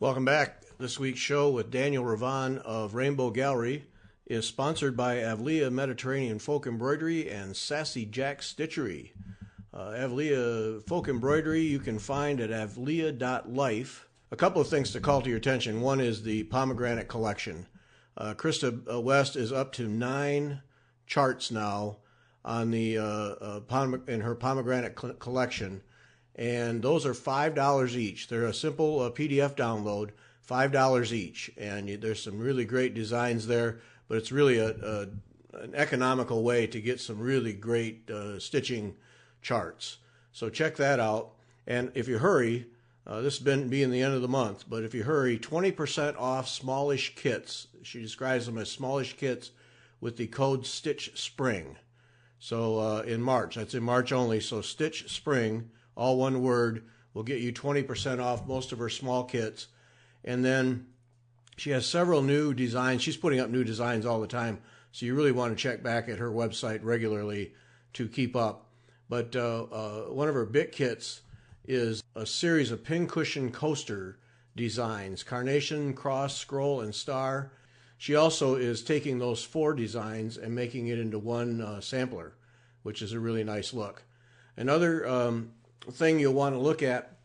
Welcome back. This week's show with Daniel Ravan of Rainbow Gallery is sponsored by Avlea Mediterranean Folk Embroidery and Sassy Stitchery. Avlea Folk Embroidery you can find at avlea.life. A couple of things to call to your attention. One is the pomegranate collection. Krista West is up to 9 charts now on the in her pomegranate collection. And those are $5 each. They're a simple PDF download, $5 each. And there's some really great designs there, but it's really an economical way to get some really great stitching charts. So check that out. And if you hurry, this has been being the end of the month, but if you hurry, 20% off smallish kits. She describes them as smallish kits with the code Stitch Spring. So in March, that's in March only. So Stitch Spring, all one word, will get you 20% off most of her small kits. And then she has several new designs. She's putting up new designs all the time, so you really want to check back at her website regularly to keep up. But one of her big kits is a series of pincushion coaster designs, carnation, cross, scroll, and star. She also is taking those 4 designs and making it into one sampler, which is a really nice look. Another thing you'll want to look at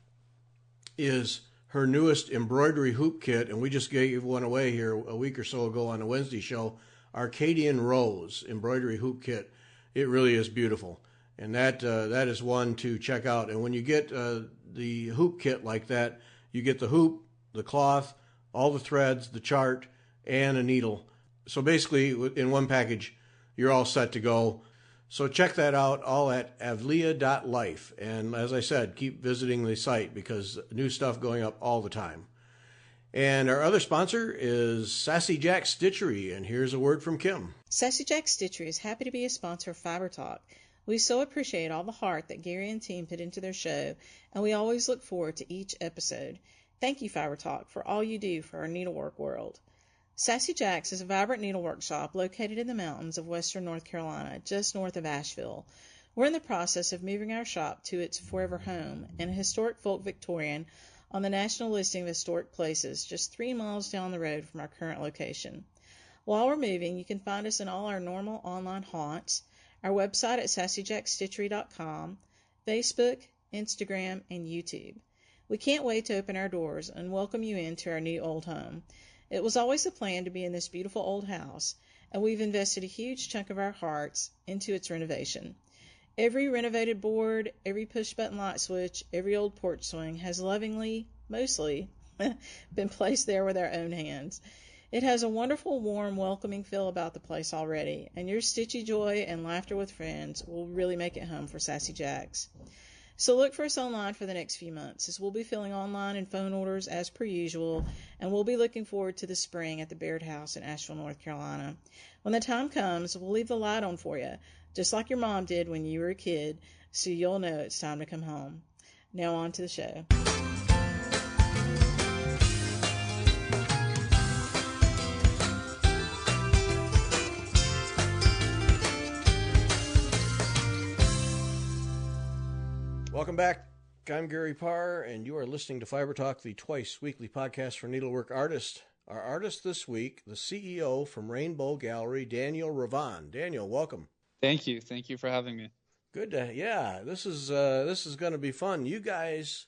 is her newest embroidery hoop kit, and we just gave one away here a week or so ago on a Wednesday show, Arcadian Rose embroidery hoop kit. It really is beautiful, and that is one to check out. And when you get the hoop kit like that, you get the hoop, the cloth, all the threads, the chart, and a needle. So basically, in one package, you're all set to go. So check that out, all at avlea.life. And as I said, keep visiting the site because new stuff going up all the time. And our other sponsor is Sassy Stitchery. And here's a word from Kim. Sassy Stitchery is happy to be a sponsor of Fiber Talk. We so appreciate all the heart that Gary and team put into their show, and we always look forward to each episode. Thank you, Fiber Talk, for all you do for our needlework world. Sassy Jack's is a vibrant needlework shop located in the mountains of western North Carolina, just north of Asheville. We're in the process of moving our shop to its forever home in a historic folk Victorian on the National Listing of Historic Places, just 3 miles down the road from our current location. While we're moving, you can find us in all our normal online haunts, our website at sassyjackstitchery.com, Facebook, Instagram, and YouTube. We can't wait to open our doors and welcome you into our new old home. It was always the plan to be in this beautiful old house, and we've invested a huge chunk of our hearts into its renovation. Every renovated board, every push-button light switch, every old porch swing has lovingly, mostly, been placed there with our own hands. It has a wonderful, warm, welcoming feel about the place already, and your stitchy joy and laughter with friends will really make it home for Sassy Jacks. So look for us online for the next few months, as we'll be filling online and phone orders as per usual, and we'll be looking forward to the spring at the Baird House in Asheville, North Carolina. When the time comes, we'll leave the light on for you, just like your mom did when you were a kid, so you'll know it's time to come home. Now on to the show. Welcome back. I'm Gary Parr, and you are listening to Fiber Talk, the twice-weekly podcast for needlework artists. Our artist this week, the CEO from Rainbow Gallery, Daniel Ravan. Daniel, welcome. Thank you. Thank you for having me. Good to, yeah. This is going to be fun. You guys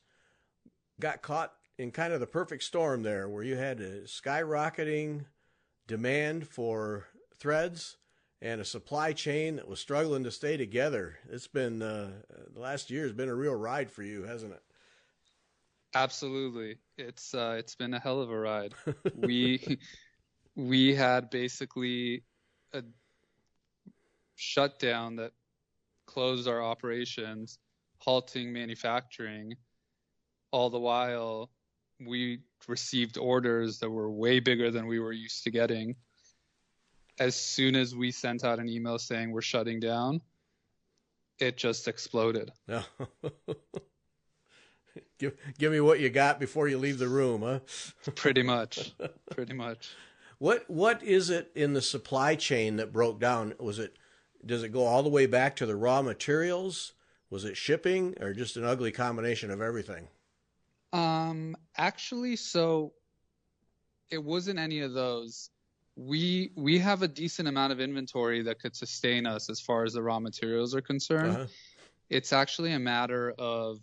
got caught in kind of the perfect storm there, where you had a skyrocketing demand for threads and a supply chain that was struggling to stay together. It's been, the last year has been a real ride for you, hasn't it? Absolutely. It's been a hell of a ride. We had basically a shutdown that closed our operations, halting manufacturing. All the while, we received orders that were way bigger than we were used to getting. As soon as we sent out an email saying we're shutting down, it just exploded. No. Give me what you got before you leave the room, huh? Pretty much. Pretty much. What is it in the supply chain that broke down? Does it go all the way back to the raw materials? Was it shipping, or just an ugly combination of everything? Actually, so it wasn't any of those. We have a decent amount of inventory that could sustain us as far as the raw materials are concerned. Uh-huh. It's actually a matter of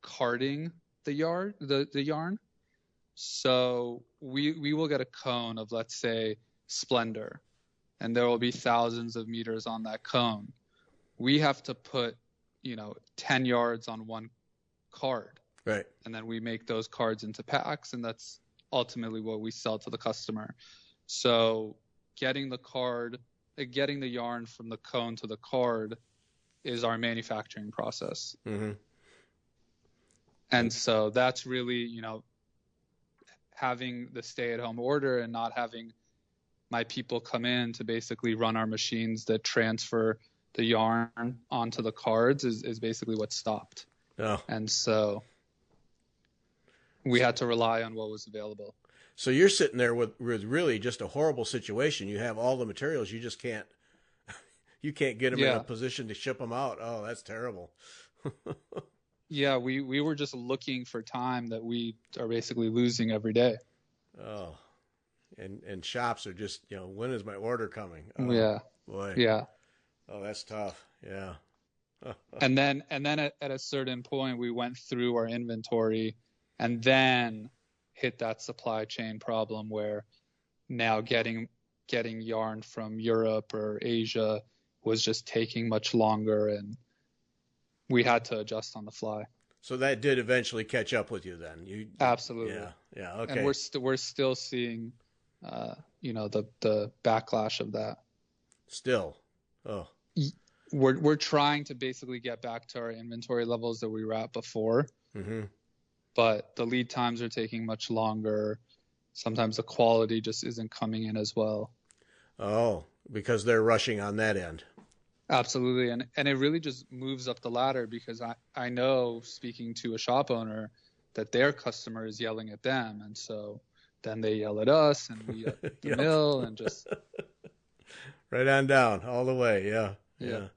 carding the yarn. So we will get a cone of, let's say, Splendor, and there will be thousands of meters on that cone. We have to put, 10 yards on one card. Right. And then we make those cards into packs, and that's ultimately what we sell to the customer. So getting the yarn from the cone to the card is our manufacturing process. Mm-hmm. And so that's really, having the stay-at-home order and not having my people come in to basically run our machines that transfer the yarn onto the cards is basically what stopped. Oh. And so we had to rely on what was available. So you're sitting there with really just a horrible situation. You have all the materials, you just can't get them in a position to ship them out. Oh, that's terrible. Yeah, we were just looking for time that we are basically losing every day. Oh, and shops are just, when is my order coming? Oh, yeah, boy. Yeah. Oh, that's tough. Yeah. and then at a certain point, we went through our inventory, and then hit that supply chain problem where now getting yarn from Europe or Asia was just taking much longer, and we had to adjust on the fly. So that did eventually catch up with you then. Absolutely. Yeah. Okay. And we're still seeing, the backlash of that. Still. Oh. We're trying to basically get back to our inventory levels that we were at before. Mm-hmm. But the lead times are taking much longer. Sometimes the quality just isn't coming in as well. Oh, because they're rushing on that end. Absolutely. And it really just moves up the ladder, because I know, speaking to a shop owner, that their customer is yelling at them. And so then they yell at us, and we at the mill, and just right on down all the way. Yeah.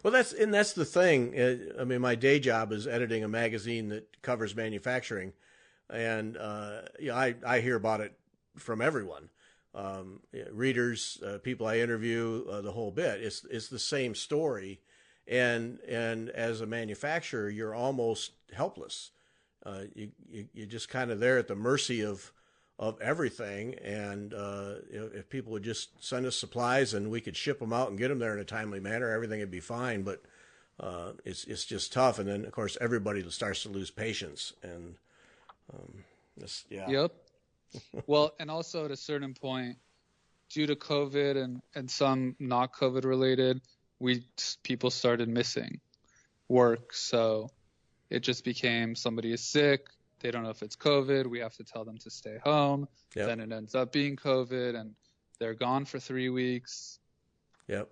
Well, that's the thing. I mean, my day job is editing a magazine that covers manufacturing, and I hear about it from everyone, readers, people I interview, the whole bit. It's the same story, and as a manufacturer, you're almost helpless. You're just kind of there at the mercy of everything, and if people would just send us supplies and we could ship them out and get them there in a timely manner, everything would be fine. But it's just tough, and then of course everybody starts to lose patience, and Yep. Well, and also at a certain point, due to COVID and some not COVID related, people started missing work, so it just became somebody is sick. They don't know if it's COVID. We have to tell them to stay home. Yep. Then it ends up being COVID, and they're gone for 3 weeks. Yep.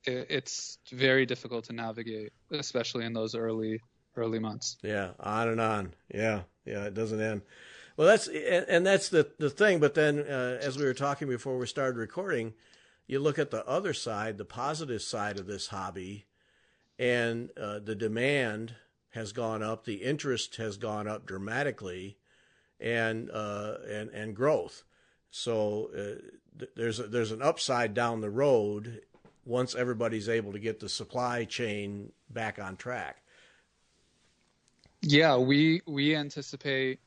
It's very difficult to navigate, especially in those early months. Yeah, on and on. Yeah, it doesn't end. Well, that's the thing. But then, as we were talking before we started recording, you look at the other side, the positive side of this hobby, and the demand has gone up, the interest has gone up dramatically, and growth. So there's an upside down the road once everybody's able to get the supply chain back on track. Yeah, we anticipate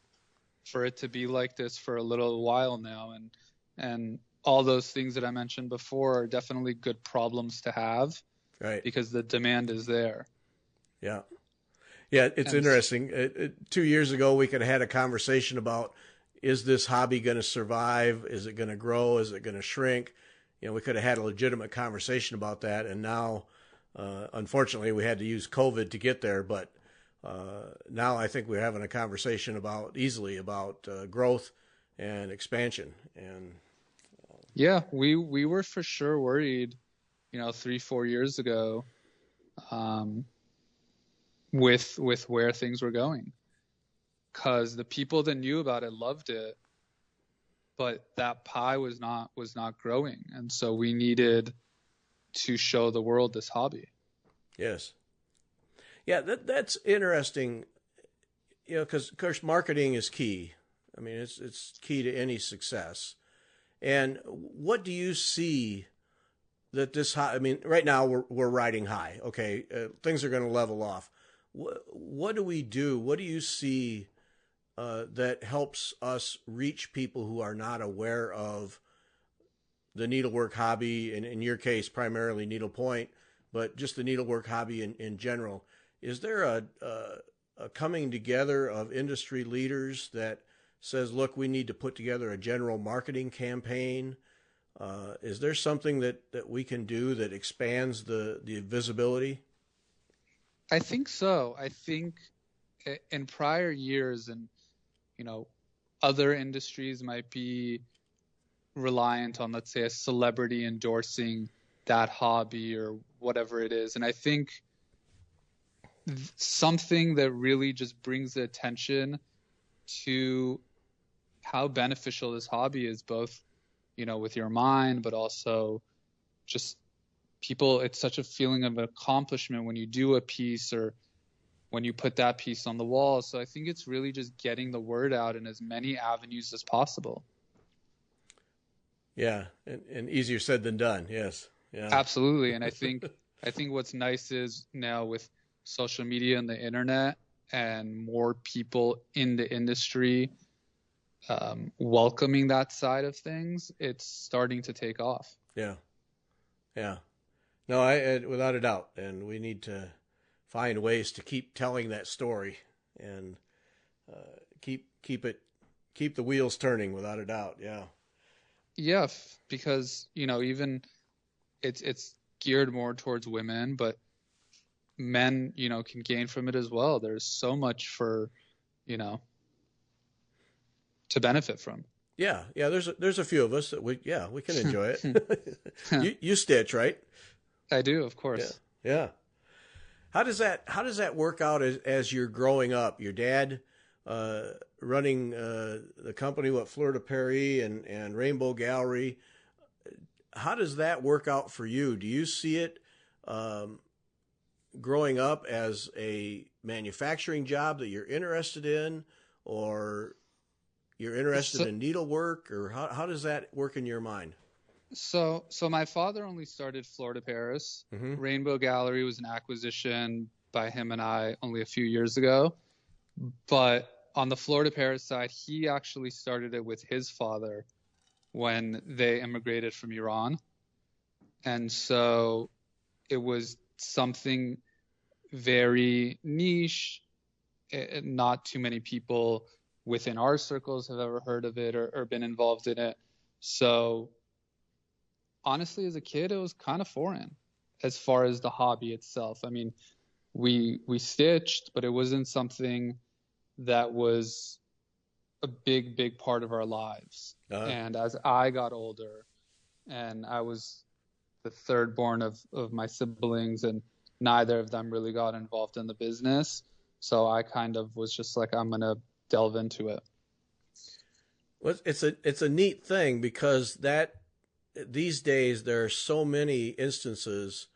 for it to be like this for a little while now, and all those things that I mentioned before are definitely good problems to have, right? Because the demand is there. Yeah. Yeah, it's interesting. 2 years ago, we could have had a conversation about, is this hobby going to survive? Is it going to grow? Is it going to shrink? We could have had a legitimate conversation about that. And now, unfortunately, we had to use COVID to get there. But now I think we're having a conversation about growth and expansion. And yeah, we were for sure worried, 3-4 years ago, with where things were going, because the people that knew about it loved it, but that pie was not growing, and so we needed to show the world this hobby. Yes. Yeah, that's interesting. because of course marketing is key. I mean, it's key to any success. And what do you see that this high? I mean, right now we're riding high. Okay, things are going to level off. What do we do? What do you see that helps us reach people who are not aware of the needlework hobby, and in your case, primarily needlepoint, but just the needlework hobby in general? Is there a coming together of industry leaders that says, look, we need to put together a general marketing campaign? Is there something that we can do that expands the visibility? I think so. I think in prior years, and other industries might be reliant on, let's say, a celebrity endorsing that hobby or whatever it is. And I think something that really just brings the attention to how beneficial this hobby is, both, with your mind, but also just people. It's such a feeling of accomplishment when you do a piece or when you put that piece on the wall. So I think it's really just getting the word out in as many avenues as possible. Yeah, and easier said than done. Yes. Yeah. Absolutely. And I think what's nice is now with social media and the internet and more people in the industry welcoming that side of things, it's starting to take off. Yeah. Yeah. No, I without a doubt. And we need to find ways to keep telling that story and keep the wheels turning, without a doubt. Yeah. Yeah, because even it's geared more towards women, but men can gain from it as well. There's so much for to benefit from. Yeah. There's a few of us that we can enjoy it. you stitch, right? I do, of course. Yeah. How does that work out as you're growing up? Your dad running the company, Fleur de Paris and Rainbow Gallery. How does that work out for you? Do you see it growing up as a manufacturing job that you're interested in, or you're interested in needlework, or how does that work in your mind? So my father only started Fleur de Paris. Mm-hmm. Rainbow Gallery was an acquisition by him and I only a few years ago. But on the Fleur de Paris side, he actually started it with his father when they immigrated from Iran. And so it was something very niche. Not too many people within our circles have ever heard of it or been involved in it. So honestly, as a kid, it was kind of foreign as far as the hobby itself. I mean, we stitched, but it wasn't something that was a big part of our lives. And as I got older, and I was the third born of my siblings, and neither of them really got involved in the business. So I kind of was just like, I'm going to delve into it. Well, it's a neat thing, because these days there are so many instances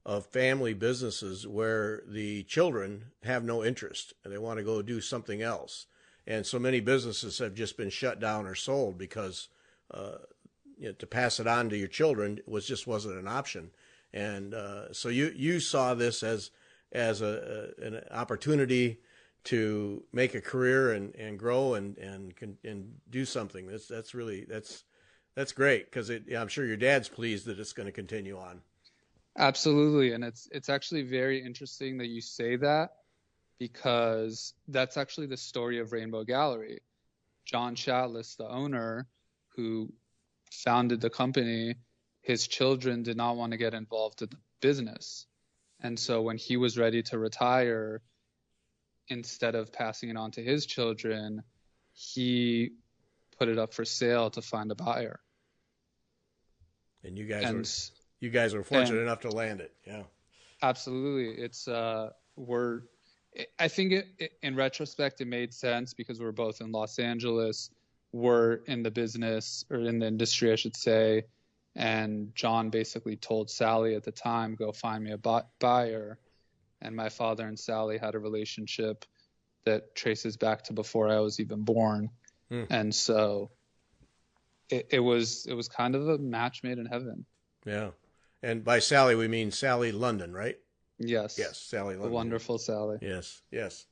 of family businesses where the children have no interest and they want to go do something else. And so many businesses have just been shut down or sold because to pass it on to your children wasn't an option. And so you saw this as an opportunity to make a career and grow and do something. That's great, because I'm sure your dad's pleased that it's going to continue on. Absolutely. And it's actually very interesting that you say that, because that's actually the story of Rainbow Gallery. John Chatlis, the owner who founded the company, his children did not want to get involved in the business. And so when he was ready to retire, instead of passing it on to his children, he put it up for sale to find a buyer. And you guys were fortunate enough to land it. Yeah, absolutely. I think in retrospect, it made sense because we're both in Los Angeles. We're in the business, or in the industry, I should say. And John basically told Sally at the time, go find me a buyer. And my father and Sally had a relationship that traces back to before I was even born. And so it was kind of a match made in heaven. Yeah. And by Sally, we mean Sally London, right? Yes. Yes, Sally The London. wonderful Sally. Yes, yes.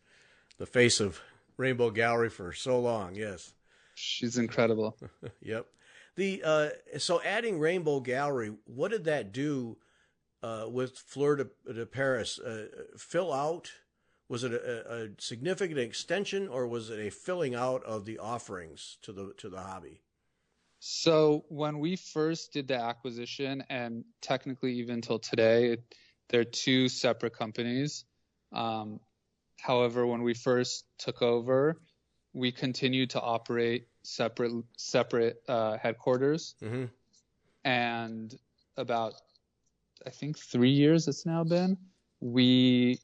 The face of Rainbow Gallery for so long, yes. She's incredible. Yep. So adding Rainbow Gallery, what did that do with Fleur de Paris? Fill out? Was it a significant extension, or was it a filling out of the offerings to the hobby? So when we first did the acquisition, and technically even till today, they're two separate companies. However, when we first took over, we continued to operate separate headquarters. Mm-hmm. And about, I think, 3 years it's now been, we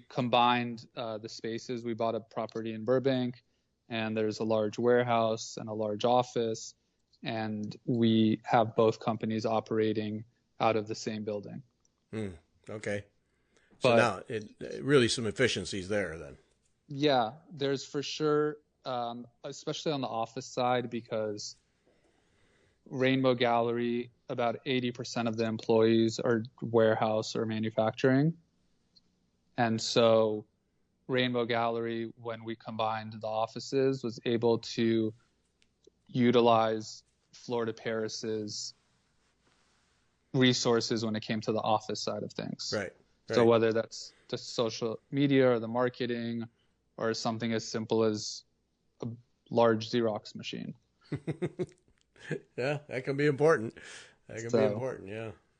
combined the spaces. We bought a property in Burbank, and there's a large warehouse and a large office, and we have both companies operating out of the same building. Okay. So now really some efficiencies there then. Yeah, there's for sure, especially on the office side, because Rainbow Gallery, about 80% of the employees are warehouse or manufacturing. And so Rainbow Gallery, when we combined the offices, was able to utilize Fleur de Paris's resources when it came to the office side of things. Right. So whether that's the social media or the marketing or something as simple as a large Xerox machine. Yeah, that can be important.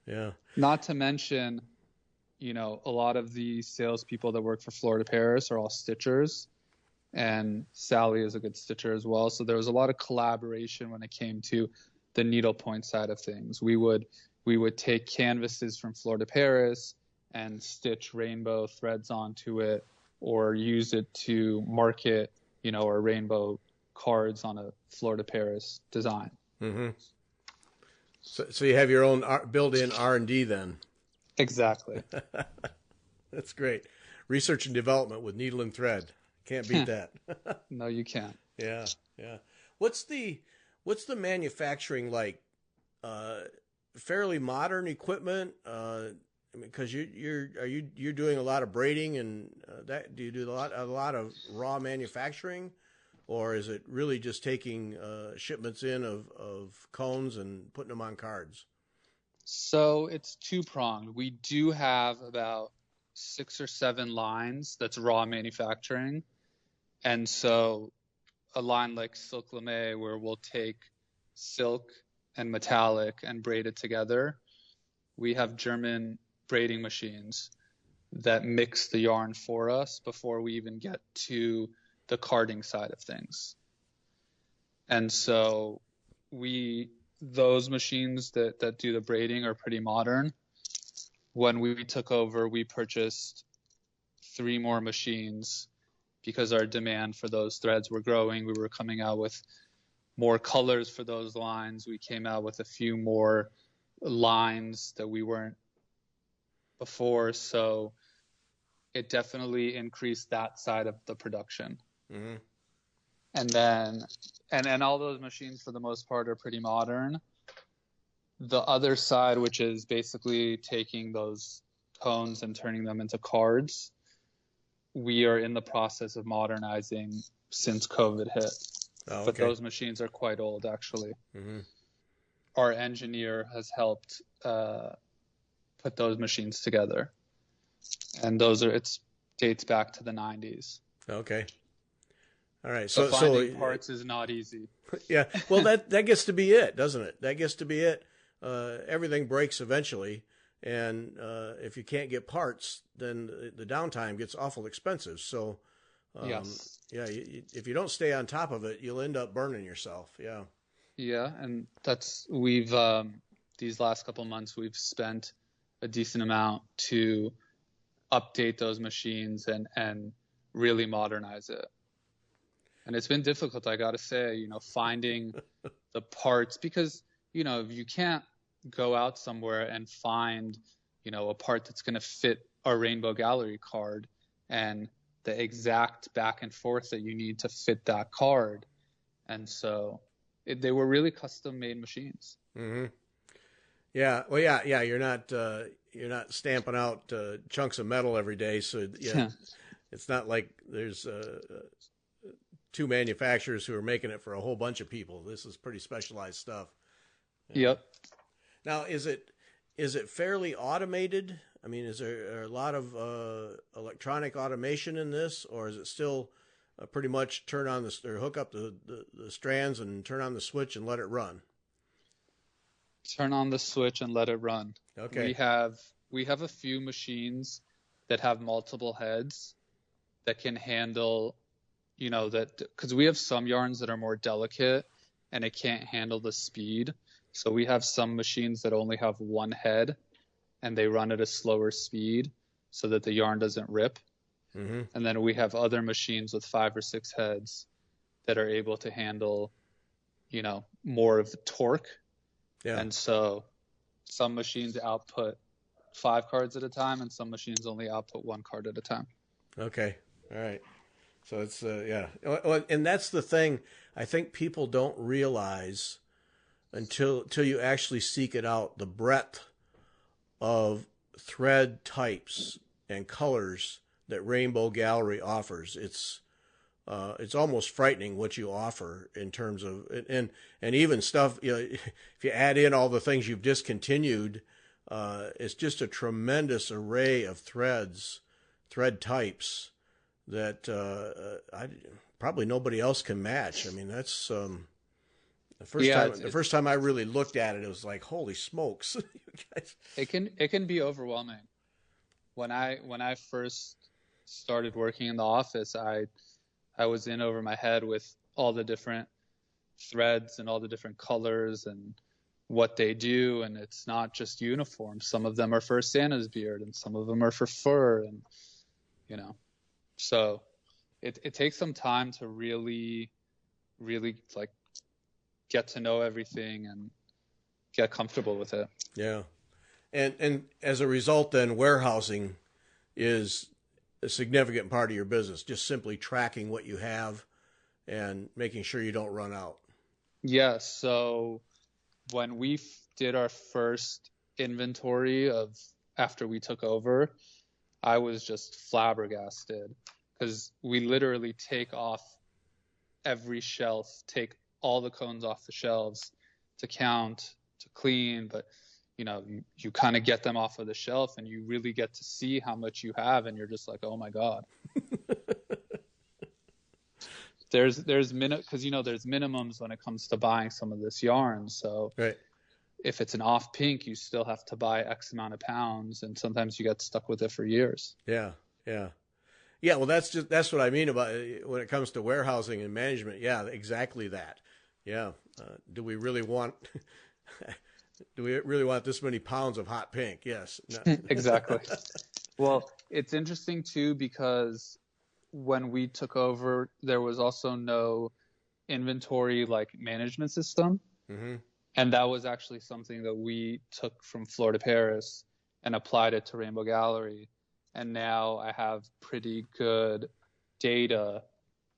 Yeah. Not to mention, a lot of the salespeople that work for Fleur de Paris are all stitchers, and Sally is a good stitcher as well. So there was a lot of collaboration when it came to the needlepoint side of things. We would take canvases from Fleur de Paris and stitch rainbow threads onto it, or use it to market, our rainbow cards on a Fleur de Paris design. Mm-hmm. So you have your own built-in R&D then. Exactly. That's great. Research and development with needle and thread. Can't beat that. No, you can't. Yeah. What's the manufacturing like? Fairly modern equipment. Because you're doing a lot of braiding and that. Do you do a lot of raw manufacturing, or is it really just taking shipments in of cones and putting them on cards? So it's two-pronged. We do have about 6 or 7 lines that's raw manufacturing. And so a line like Silk Lame, where we'll take silk and metallic and braid it together. We have German braiding machines that mix the yarn for us before we even get to the carding side of things. And so those machines that do the braiding are pretty modern. When we took over, we purchased 3 more machines because our demand for those threads were growing. We were coming out with more colors for those lines. We came out with a few more lines that we weren't before. So it definitely increased that side of the production. Mm-hmm. And then, and all those machines for the most part are pretty modern. The other side, which is basically taking those cones and turning them into cards, we are in the process of modernizing since COVID hit. Oh, okay. But those machines are quite old, actually. Mm-hmm. Our engineer has helped put those machines together, and it dates back to the 90s. Okay. All right. So finding parts is not easy. Yeah. Well, that gets to be it, doesn't it? That gets to be it. Everything breaks eventually, and if you can't get parts, then the downtime gets awful expensive. So, yes. Yeah, if you don't stay on top of it, you'll end up burning yourself. Yeah. Yeah, and we've these last couple months we've spent a decent amount to update those machines and really modernize it. And it's been difficult, I got to say, finding the parts, because, you can't go out somewhere and find, a part that's going to fit our Rainbow Gallery card and the exact back and forth that you need to fit that card. And so they were really custom made machines. Mm-hmm. Yeah. Well, yeah. You're not stamping out chunks of metal every day. So yeah, it's not like there's two manufacturers who are making it for a whole bunch of people. This is pretty specialized stuff. Yep. Now, is it fairly automated? I mean, is there a lot of electronic automation in this, or is it still pretty much turn on or hook up the strands and turn on the switch and let it run? Turn on the switch and let it run. Okay. We have a few machines that have multiple heads that can handle, that, because we have some yarns that are more delicate and it can't handle the speed. So we have some machines that only have one head and they run at a slower speed so that the yarn doesn't rip. Mm-hmm. And then we have other machines with 5 or 6 heads that are able to handle, more of the torque. Yeah. And so some machines output 5 cards at a time and some machines only output 1 card at a time. Okay. All right. So it's, yeah. And that's the thing I think people don't realize until you actually seek it out, the breadth of thread types and colors that Rainbow Gallery offers. It's almost frightening what you offer in terms of, and even stuff, if you add in all the things you've discontinued, it's just a tremendous array of thread types that probably nobody else can match. I mean, that's the first time I really looked at it, it was like, holy smokes. It can be overwhelming. When I first started working in the office, I was in over my head with all the different threads and all the different colors and what they do. And it's not just uniform. Some of them are for Santa's beard and some of them are for fur. And, so it takes some time to really, really like get to know everything and get comfortable with it. Yeah. And as a result, then warehousing is a significant part of your business, just simply tracking what you have and making sure you don't run out. Yeah. So when we did our first inventory after we took over, I was just flabbergasted because we literally take off every shelf, take all the cones off the shelves to count, to clean, but you kind of get them off of the shelf and you really get to see how much you have and you're just like, oh my God. There's there's minimums when it comes to buying some of this yarn. So right. If it's an off pink, you still have to buy X amount of pounds and sometimes you get stuck with it for years. Yeah. Yeah. Yeah. Well, that's what I mean about when it comes to warehousing and management. Yeah, exactly that. Yeah. Do we really want this many pounds of hot pink? Yes. No. Exactly. Well, it's interesting too, because when we took over, there was also no inventory management system. Mm-hmm. And that was actually something that we took from Florida Paris and applied it to Rainbow Gallery. And now I have pretty good data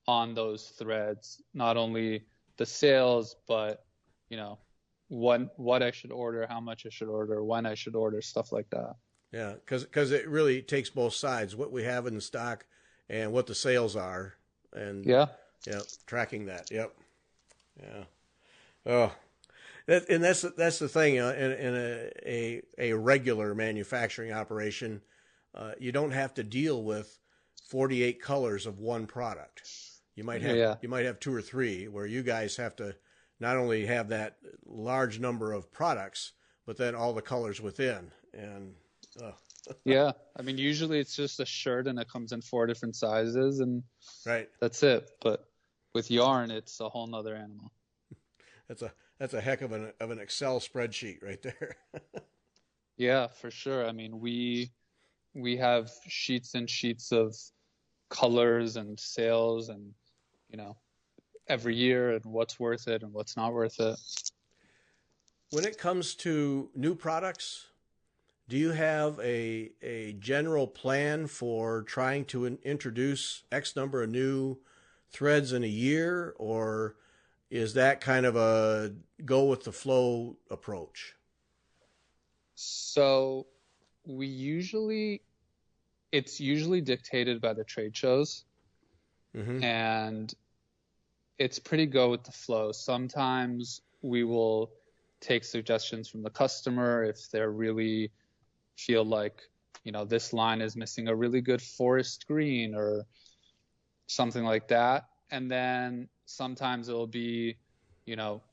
on those threads, not only the sales, but, what I should order, how much I should order, when I should order, stuff like that. Yeah, because it really takes both sides, what we have in stock and what the sales are. And yeah, tracking that. Yep. Yeah. Oh. That's the thing, in a regular manufacturing operation, you don't have to deal with 48 colors of one product. You might have 2 or 3, where you guys have to not only have that large number of products, but then all the colors within. And yeah, I mean, usually it's just a shirt and it comes in 4 different sizes and right. That's it. But with yarn, it's a whole nother animal. That's a heck of an Excel spreadsheet right there. Yeah, for sure. I mean, we have sheets and sheets of colors and sales and, every year and what's worth it and what's not worth it. When it comes to new products, do you have a general plan for trying to introduce X number of new threads in a year, or is that kind of a go with the flow approach? So it's usually dictated by the trade shows, Mm-hmm. and it's pretty go with the flow. Sometimes we will take suggestions from the customer if they're really feel like, this line is missing a really good forest green or something like that. And then sometimes it'll be,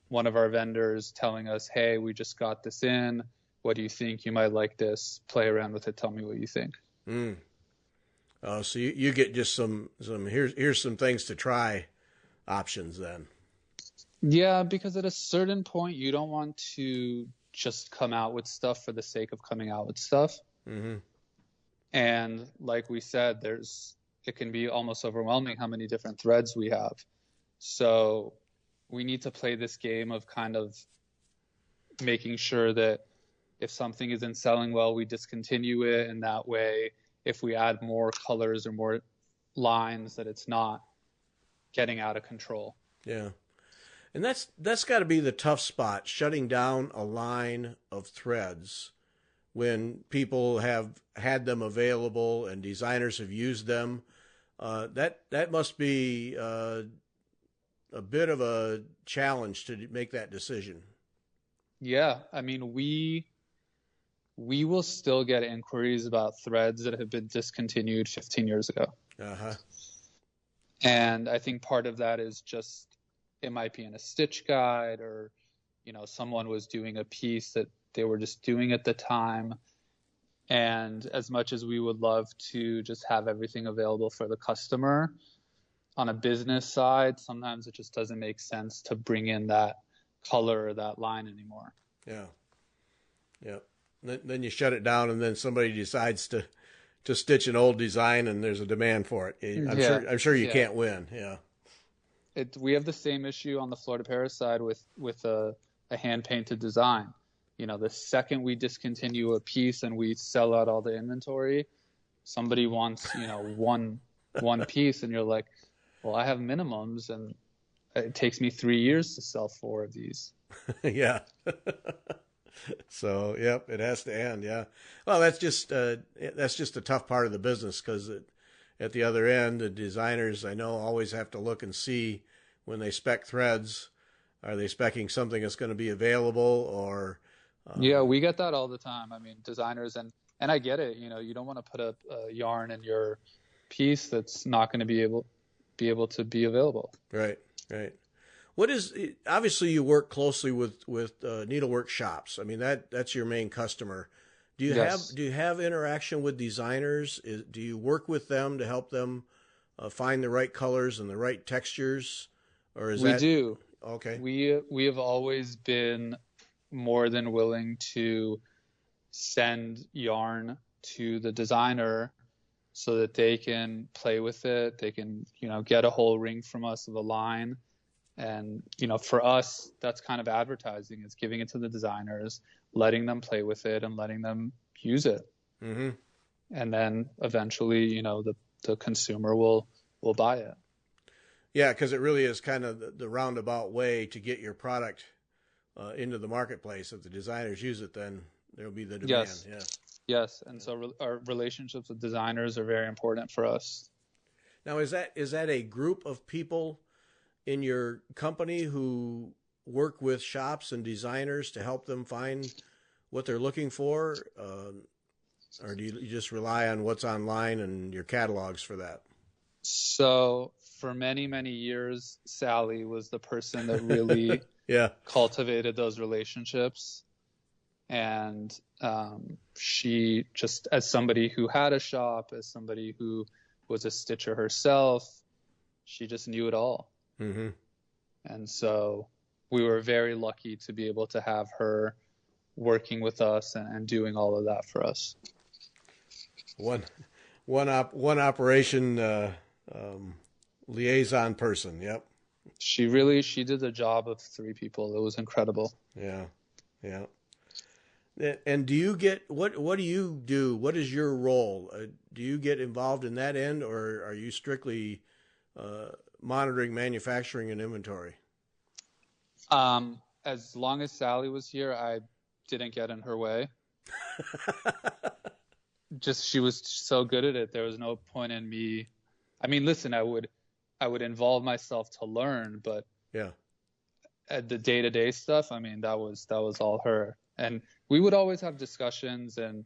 one of our vendors telling us, hey, we just got this in. What do you think? You might like this. Play around with it. Tell me what you think. Mm. So you get just some here's some things to try options then. Yeah, because at a certain point, you don't want to just come out with stuff for the sake of coming out with stuff. Mm-hmm. And like we said, it can be almost overwhelming how many different threads we have. So we need to play this game of kind of making sure that if something isn't selling well, we discontinue it. And that way, if we add more colors or more lines, that it's not getting out of control. Yeah. And that's got to be the tough spot, shutting down a line of threads when people have had them available and designers have used them. That must be a bit of a challenge to make that decision. Yeah, I mean, we will still get inquiries about threads that have been discontinued 15 years ago. Uh-huh. And I think part of that is just it might be in a stitch guide, or someone was doing a piece that they were just doing at the time. And as much as we would love to just have everything available for the customer, on a business side, sometimes it just doesn't make sense to bring in that color or that line anymore. Yeah. Yeah. Then you shut it down, and then somebody decides to stitch an old design, and there's a demand for it. I'm sure you can't win. Yeah. We have the same issue on the Florida Paris side with a hand painted design. The second we discontinue a piece and we sell out all the inventory, somebody wants one piece, and you're like, well, I have minimums, and it takes me 3 years to sell 4 of these. Yeah. So, yep, it has to end. Yeah. Well, that's just a tough part of the business, because at the other end, the designers, I know, always have to look and see when they spec threads, are they specing something that's going to be available, or yeah, we get that all the time. I mean, designers, and I get it. You don't want to put a yarn in your piece that's not going to be able to be available. Right. Obviously you work closely with needlework shops. I mean, that's your main customer. Do you have interaction with designers? Do you work with them to help them find the right colors and the right textures, or is we do? Okay. We have always been more than willing to send yarn to the designer so that they can play with it. They can, get a whole ring from us of a line. And, for us, that's kind of advertising. It's giving it to the designers, letting them play with it and letting them use it. Mm-hmm. And then eventually, the consumer will buy it. Yeah, because it really is kind of the roundabout way to get your product into the marketplace. If the designers use it, then there'll be the demand. Yes. Yeah. Yes, and so our relationships with designers are very important for us. Now, is that a group of people in your company who work with shops and designers to help them find what they're looking for, or do you just rely on what's online and your catalogs for that? So for many, many years, Sally was the person that really cultivated those relationships. And she just, as somebody who had a shop, as somebody who was a stitcher herself, she just knew it all. Mm-hmm. And so we were very lucky to be able to have her working with us and doing all of that for us. One operation liaison person. Yep. She did the job of 3 people. It was incredible. Yeah. And do you get what do you do? What is your role? Do you get involved in that end, or are you strictly monitoring manufacturing and inventory? As long as Sally was here, I didn't get in her way. Just she was so good at it. There was no point in me. I mean, listen, I would involve myself to learn, but Yeah. at the day-to-day stuff, I mean, that was all her. And we would always have discussions, and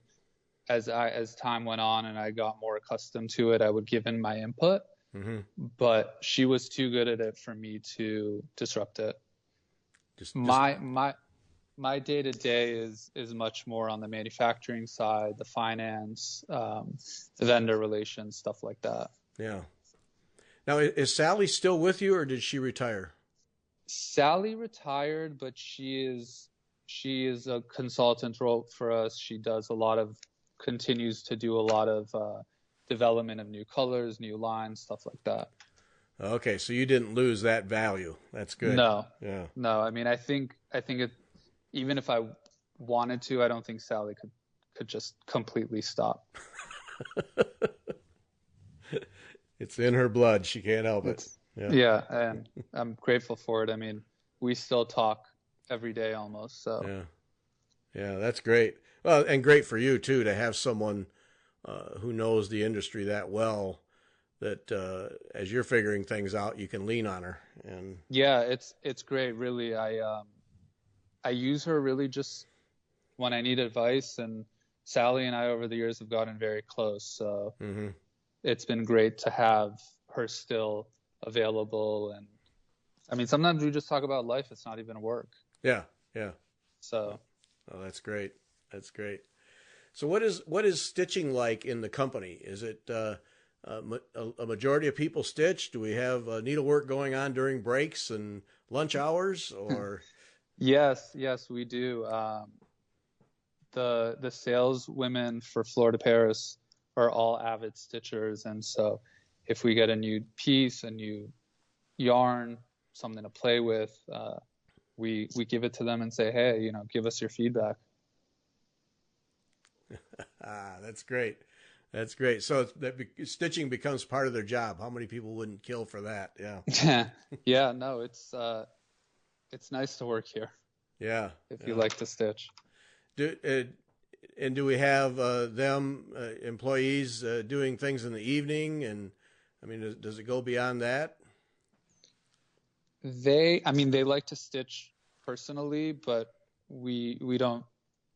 as time went on and I got more accustomed to it, I would give in my input. Mm-hmm. But she was too good at it for me to disrupt it. My day-to-day is much more on the manufacturing side, the finance, the vendor relations, stuff like that. Yeah. Now, is Sally still with you, or did she retire? Sally retired, but she is a consultant role for us. She continues to do a lot of development of new colors, new lines, stuff like that. Okay, so you didn't lose that value. That's good. No. Yeah. No, I mean, I think it, even if I wanted to, I don't think Sally could just completely stop. It's in her blood. She can't help it. Yeah, and I'm grateful for it. I mean, we still talk every day almost. So yeah, that's great. Well, and great for you too to have someone who knows the industry that well. That as you're figuring things out, you can lean on her. And yeah, it's great. Really, I use her really just when I need advice. And Sally and I over the years have gotten very close. So It's been great to have her still available. And I mean, sometimes we just talk about life. It's not even work. Yeah. So. Oh, that's great. That's great. So what is stitching like in the company? Is it a majority of people stitch? Do we have needlework going on during breaks and lunch hours, or? Yes, we do. The sales women for Florida Paris are all avid stitchers, and so if we get a new piece, a new yarn, something to play with, we give it to them and say, hey, give us your feedback. That's great. That's great. So stitching becomes part of their job. How many people wouldn't kill for that? Yeah. Yeah. No, it's nice to work here. Yeah. If you like to stitch. Do we have them employees doing things in the evening? And I mean, does it go beyond that? They like to stitch personally, but we don't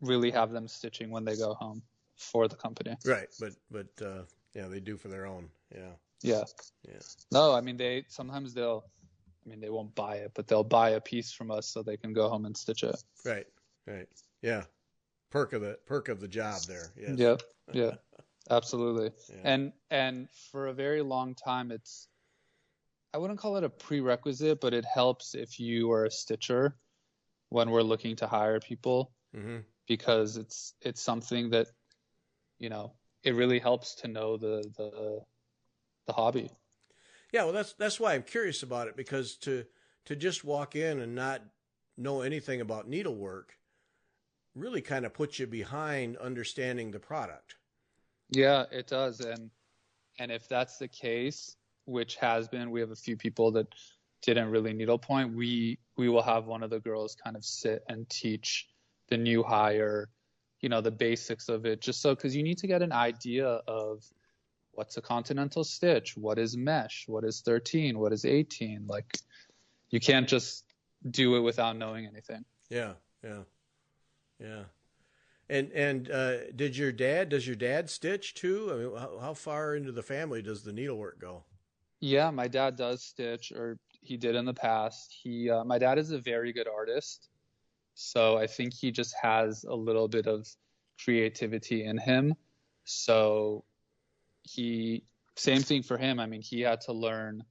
really have them stitching when they go home for the company. Right, but yeah, they do for their own. Yeah. No, I mean they won't buy it, but they'll buy a piece from us so they can go home and stitch it. Right. Yeah. Perk of the job there. Yes. Yeah. Absolutely. Yeah. And for a very long time, I wouldn't call it a prerequisite, but it helps if you are a stitcher when we're looking to hire people, because it's something that, it really helps to know the hobby. Yeah, well, that's why I'm curious about it, because to just walk in and not know anything about needlework really kind of puts you behind understanding the product. Yeah, it does. And if that's the case, which has been, we have a few people that didn't really needlepoint, we will have one of the girls kind of sit and teach the new hire, the basics of it, just so, because you need to get an idea of what's a continental stitch, what is mesh, what is 13, what is 18. Like, you can't just do it without knowing anything. Yeah. And does your dad stitch too? I mean, how far into the family does the needlework go? Yeah, my dad does stitch, or he did in the past. My dad is a very good artist, so I think he just has a little bit of creativity in him. So same thing for him. I mean, he had to learn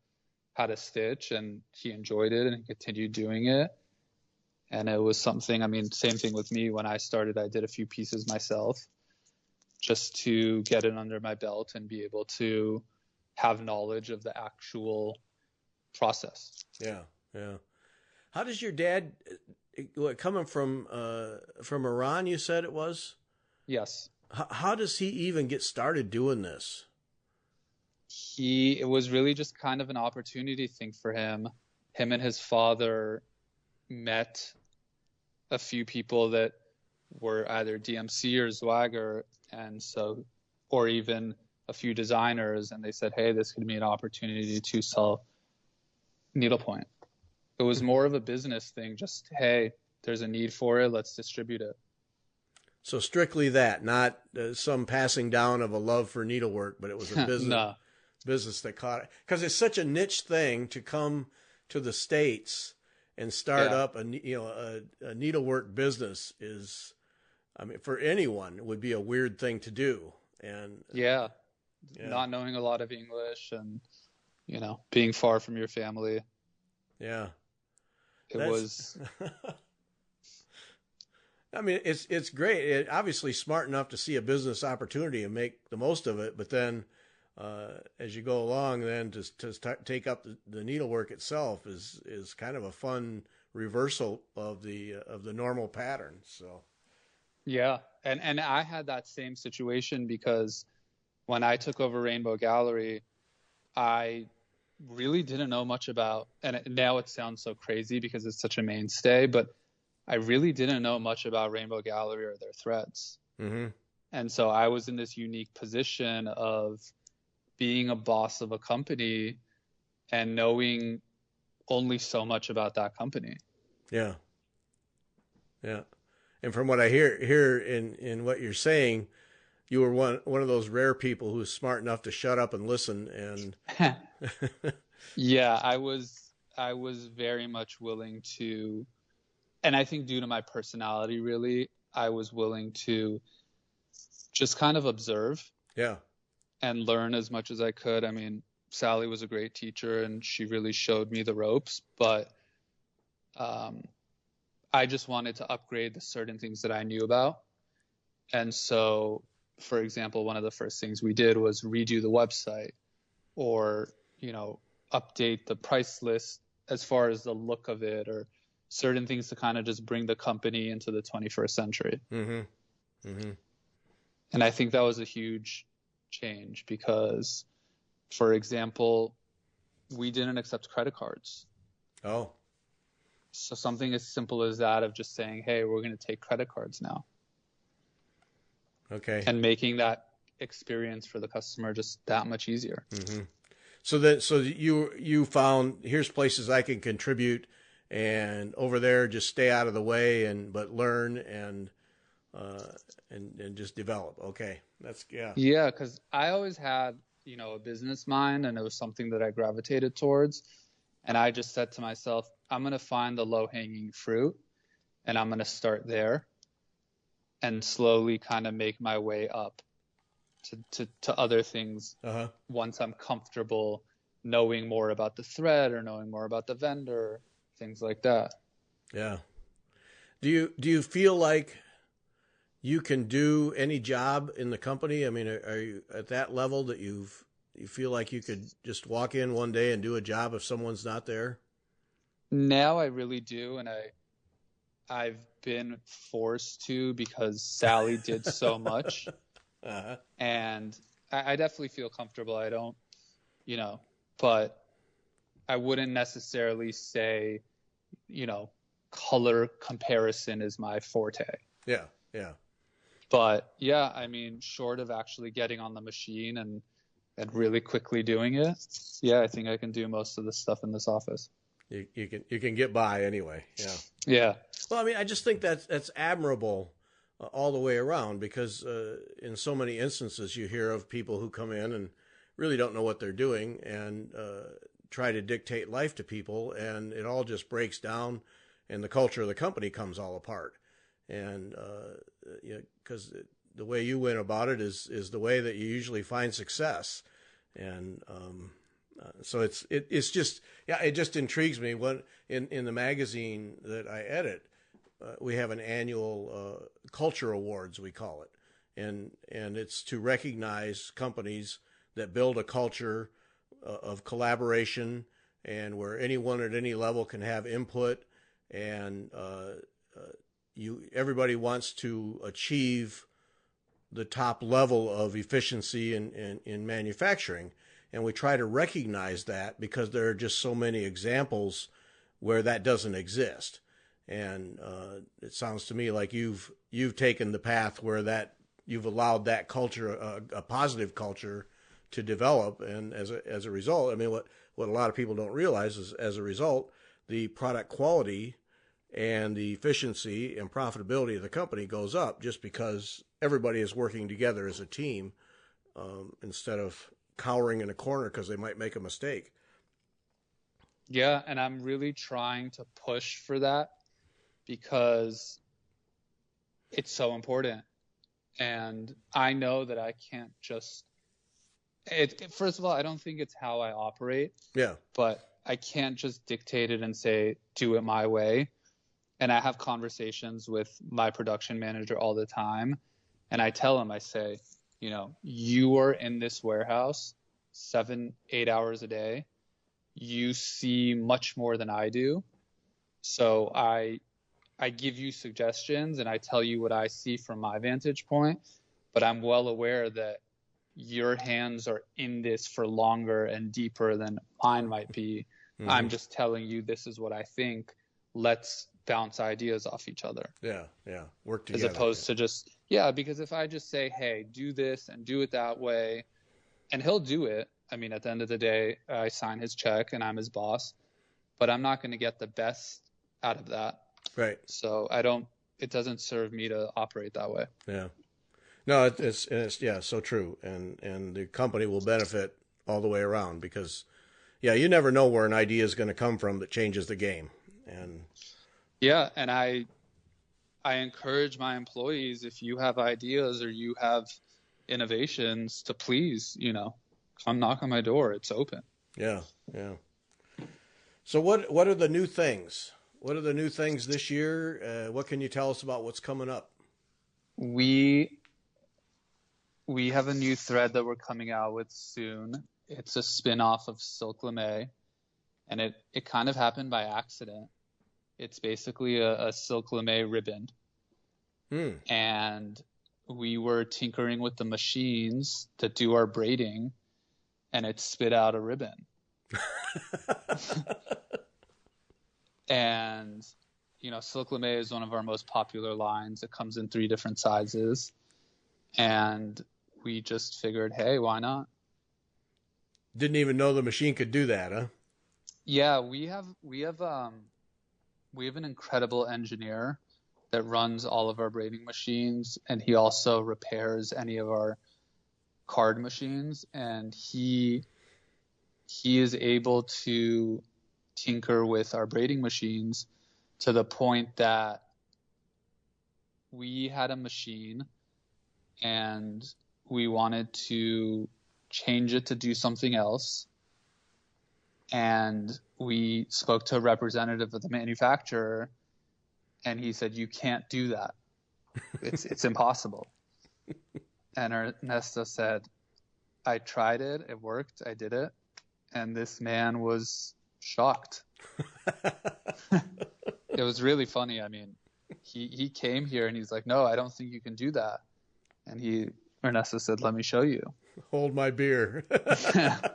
how to stitch, and he enjoyed it, and he continued doing it. And it was something, I mean, same thing with me. When I started, I did a few pieces myself just to get it under my belt and be able to have knowledge of the actual process. Yeah. How does your dad coming from Iran, you said it was? Yes. How does he even get started doing this? It was really just kind of an opportunity thing for him. Him and his father met a few people that were either DMC or Swagger, and so, or even a few designers, and they said, hey, this could be an opportunity to sell needlepoint. It was more of a business thing, just, hey, there's a need for it, let's distribute it. So strictly that, not some passing down of a love for needlework, but it was a business. No. Business that caught it, because it's such a niche thing to come to the States and start up a needlework business is, I mean, for anyone, it would be a weird thing to do. And not knowing a lot of English and, being far from your family. Yeah. It was. I mean, it's great. It obviously smart enough to see a business opportunity and make the most of it. But then as you go along, then to take up the needlework itself is kind of a fun reversal of the normal pattern. So. Yeah. And I had that same situation because when I took over Rainbow Gallery, I really didn't know much about, and now it sounds so crazy because it's such a mainstay, but I really didn't know much about Rainbow Gallery or their threads. Mm-hmm. And so I was in this unique position of being a boss of a company and knowing only so much about that company. Yeah. Yeah. And from what I hear in what you're saying, you were one of those rare people who's smart enough to shut up and listen. And yeah, I was very much willing to, and I think due to my personality, really, I was willing to just kind of observe. Yeah. And learn as much as I could. I mean, Sally was a great teacher and she really showed me the ropes, but I just wanted to upgrade the certain things that I knew about. And so, for example, one of the first things we did was redo the website or, update the price list as far as the look of it or certain things to kind of just bring the company into the 21st century. Mm-hmm. Mm-hmm. And I think that was a huge change because, for example, we didn't accept credit cards. Oh. So something as simple as that of just saying, hey, we're going to take credit cards now. Okay. And making that experience for the customer just that much easier. Mm-hmm. So you found, here's places I can contribute, and over there just stay out of the way but learn and just develop. Okay. Yeah, because I always had, a business mind, and it was something that I gravitated towards. And I just said to myself, I'm going to find the low-hanging fruit, and I'm going to start there and slowly kind of make my way up to other things once I'm comfortable knowing more about the thread or knowing more about the vendor, things like that. Yeah. Do you feel like you can do any job in the company? I mean, are you at that level that you feel like you could just walk in one day and do a job if someone's not there? Now I really do, and I've been forced to because Sally did so much. And I definitely feel comfortable. I don't, but I wouldn't necessarily say, color comparison is my forte. Yeah, yeah. But yeah, I mean, short of actually getting on the machine and really quickly doing it, yeah, I think I can do most of the stuff in this office. You can get by anyway. Yeah. Yeah. Well, I mean, I just think that's admirable all the way around, because in so many instances you hear of people who come in and really don't know what they're doing and try to dictate life to people, and it all just breaks down and the culture of the company comes all apart. And because the way you went about it is the way that you usually find success. And so it's just, yeah, it just intrigues me. When in the magazine that I edit, we have an annual culture awards, we call it, and it's to recognize companies that build a culture of collaboration and where anyone at any level can have input and everybody wants to achieve the top level of efficiency in manufacturing, and we try to recognize that because there are just so many examples where that doesn't exist. And it sounds to me like you've taken the path where that you've allowed that culture, a positive culture, to develop, and as a result, I mean, what a lot of people don't realize is, as a result, the product quality and the efficiency and profitability of the company goes up just because everybody is working together as a team, instead of cowering in a corner because they might make a mistake. Yeah, and I'm really trying to push for that because it's so important. And I know that I can't just first of all, I don't think it's how I operate. Yeah. But I can't just dictate it and say, do it my way. And I have conversations with my production manager all the time. And I tell him, I say, you are in this warehouse 7-8 hours a day. You see much more than I do. So I give you suggestions and I tell you what I see from my vantage point. But I'm well aware that your hands are in this for longer and deeper than mine might be. Mm-hmm. I'm just telling you, this is what I think. Let's bounce ideas off each other. Yeah. Work together. As opposed to just, because if I just say, hey, do this and do it that way, and he'll do it. I mean, at the end of the day, I sign his check and I'm his boss, but I'm not going to get the best out of that. Right. So it doesn't serve me to operate that way. Yeah. No, it's so true. And the company will benefit all the way around because, you never know where an idea is going to come from that changes the game. And and I encourage my employees, if you have ideas or you have innovations, to please, come knock on my door. It's open. Yeah. So what are the new things? What are the new things this year? What can you tell us about what's coming up? We have a new thread that we're coming out with soon. It's a spin-off of Silk Lame, and it kind of happened by accident. It's basically a Silk Lame ribbon. And we were tinkering with the machines that do our braiding, and it spit out a ribbon. And, Silk Lame is one of our most popular lines. It comes in 3 different sizes. And we just figured, hey, why not? Didn't even know the machine could do that, huh? Yeah, we have an incredible engineer that runs all of our braiding machines, and he also repairs any of our card machines, and he is able to tinker with our braiding machines to the point that we had a machine and we wanted to change it to do something else. And we spoke to a representative of the manufacturer, and he said, you can't do that. It's impossible. And Ernesto said, I tried it. It worked. I did it. And this man was shocked. It was really funny. I mean, he came here and he's like, no, I don't think you can do that. And Ernesto said, let me show you. Hold my beer.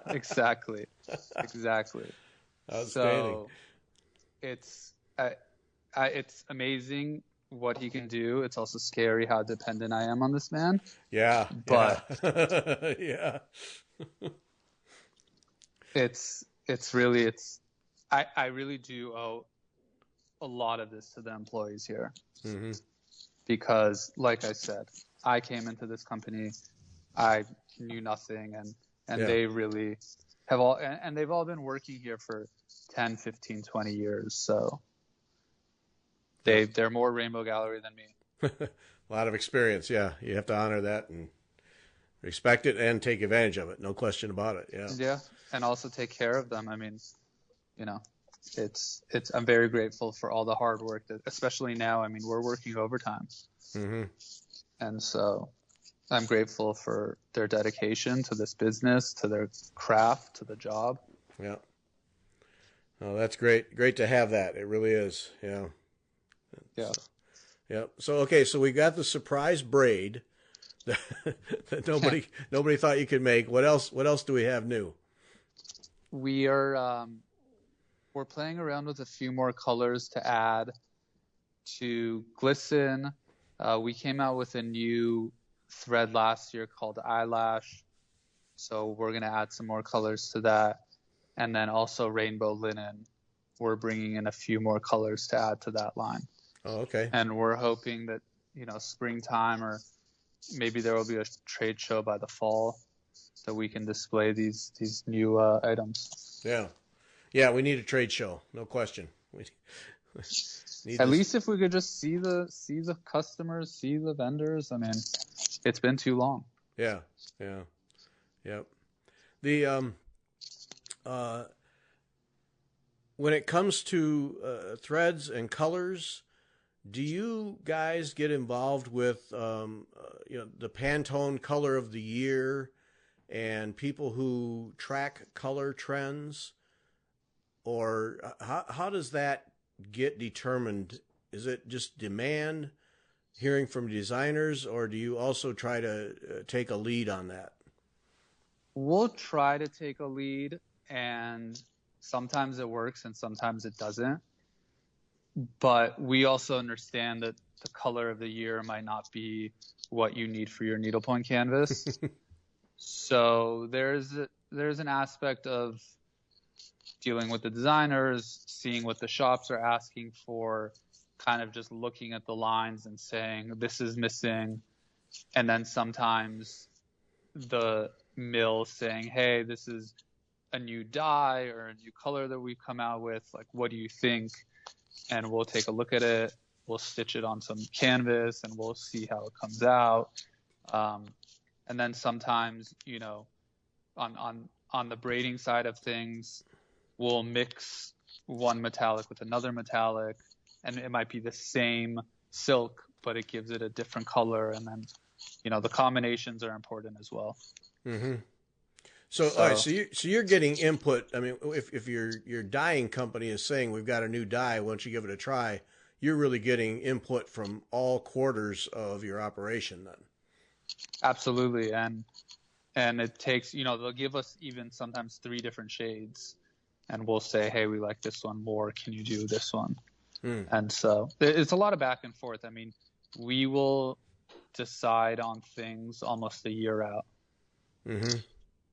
Exactly. Outstanding. So it's amazing what he can do. It's also scary how dependent I am on this man. Yeah. But yeah. I really do owe a lot of this to the employees here. Mm-hmm. Because like I said, I came into this company, I knew nothing, and they really have and they've all been working here for 10, 15, 20 years. So they're more Rainbow Gallery than me. A lot of experience. Yeah. You have to honor that and respect it and take advantage of it. No question about it. Yeah. Yeah. And also take care of them. I mean, I'm very grateful for all the hard work that, especially now, I mean, we're working overtime. Mm-hmm. And so I'm grateful for their dedication to this business, to their craft, to the job. Yeah. Oh, that's great. Great to have that. It really is. Yeah. Yeah. Yeah. So okay, so we got the surprise braid that nobody thought you could make. What else? What else do we have new? We are we're playing around with a few more colors to add to glisten. We came out with a new thread last year called eyelash, so we're going to add some more colors to that. And then also rainbow linen, we're bringing in a few more colors to add to that line. Oh, okay. And we're hoping that, springtime, or maybe there will be a trade show by the fall that we can display these new items. Yeah. Yeah, we need a trade show, no question. We need At least if we could just see the customers, see the vendors. I mean, it's been too long. Yeah, yeah, yep. The when it comes to threads and colors, do you guys get involved with the Pantone color of the year and people who track color trends? Or how does that get determined? Is it just demand, hearing from designers, or do you also try to take a lead on that? We'll try to take a lead, and sometimes it works and sometimes it doesn't. But we also understand that the color of the year might not be what you need for your needlepoint canvas. So there's an aspect of dealing with the designers, seeing what the shops are asking for, kind of just looking at the lines and saying, this is missing. And then sometimes the mill saying, hey, this is a new dye or a new color that we've come out with. Like, what do you think? And we'll take a look at it. We'll stitch it on some canvas and we'll see how it comes out. And then sometimes, on the braiding side of things, we'll mix one metallic with another metallic, and it might be the same silk, but it gives it a different color. And then, the combinations are important as well. Mm-hmm. So all right, so you're getting input. I mean, if your dyeing company is saying we've got a new dye, why don't you give it a try? You're really getting input from all quarters of your operation then. Absolutely, and it takes, they'll give us even sometimes 3 different shades, and we'll say, hey, we like this one more. Can you do this one? And so it's a lot of back and forth. I mean, we will decide on things almost a year out. Mm-hmm.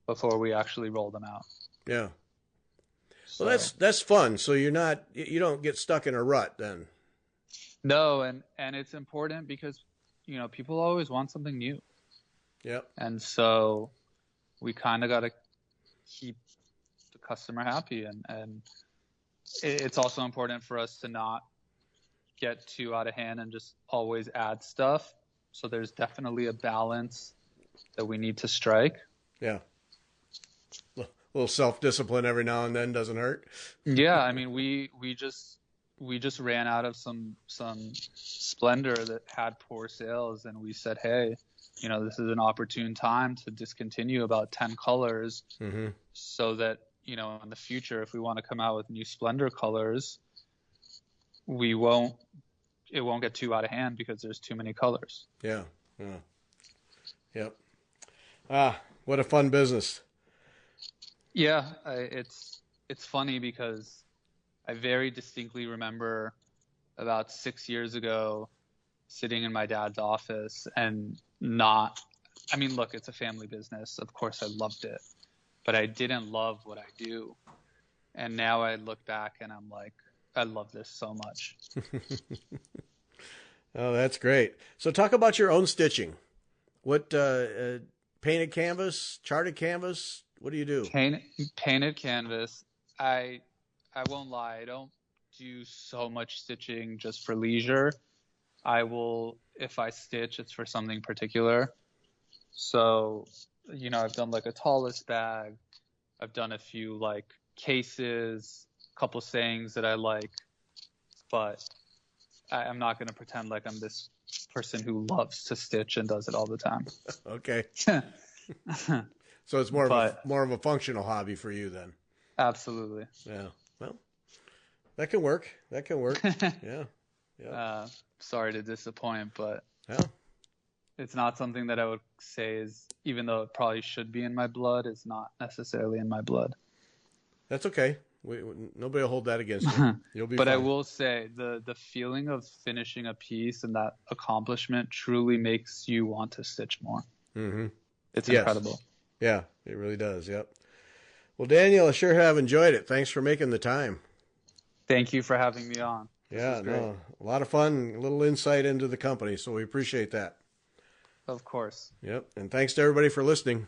Before we actually roll them out. Yeah. So. Well, that's fun. So you don't get stuck in a rut then. No, and it's important because, people always want something new. Yep. And so we kind of got to keep the customer happy, and it's also important for us to not get too out of hand and just always add stuff. So there's definitely a balance that we need to strike. Yeah. A little self-discipline every now and then doesn't hurt. Yeah, I mean, we just ran out of some Splendor that had poor sales, and we said, hey, this is an opportune time to discontinue about 10 colors, mm-hmm. so that, in the future, if we want to come out with new Splendor colors, it won't get too out of hand because there's too many colors. Yeah. Yep. What a fun business. Yeah, it's funny because I very distinctly remember about 6 years ago sitting in my dad's office and look, it's a family business. Of course I loved it, but I didn't love what I do. And now I look back and I'm like, I love this so much. Oh, that's great. So talk about your own stitching. What, painted canvas, charted canvas? What do you do? Painted canvas. I won't lie. I don't do so much stitching just for leisure. I will, if I stitch, it's for something particular. So, I've done like a tallest bag. I've done a few like cases, a couple sayings that I like, but I'm not going to pretend like I'm this person who loves to stitch and does it all the time. Okay. So it's more of a functional hobby for you then. Absolutely. Yeah. Well, that can work. That can work. Yeah. Yeah. Sorry to disappoint, but Yeah. it's not something that I would say is, even though it probably should be in my blood, it's not necessarily in my blood. That's okay. Nobody will hold that against you. You'll be But fine. I will say the feeling of finishing a piece and that accomplishment truly makes you want to stitch more. Mm-hmm. It's Yes. incredible. Yeah, it really does. Yep. Well, Daniel, I sure have enjoyed it. Thanks for making the time. Thank you for having me on. Yeah, no, a lot of fun, a little insight into the company, so we appreciate that. Of course. Yep, and thanks to everybody for listening.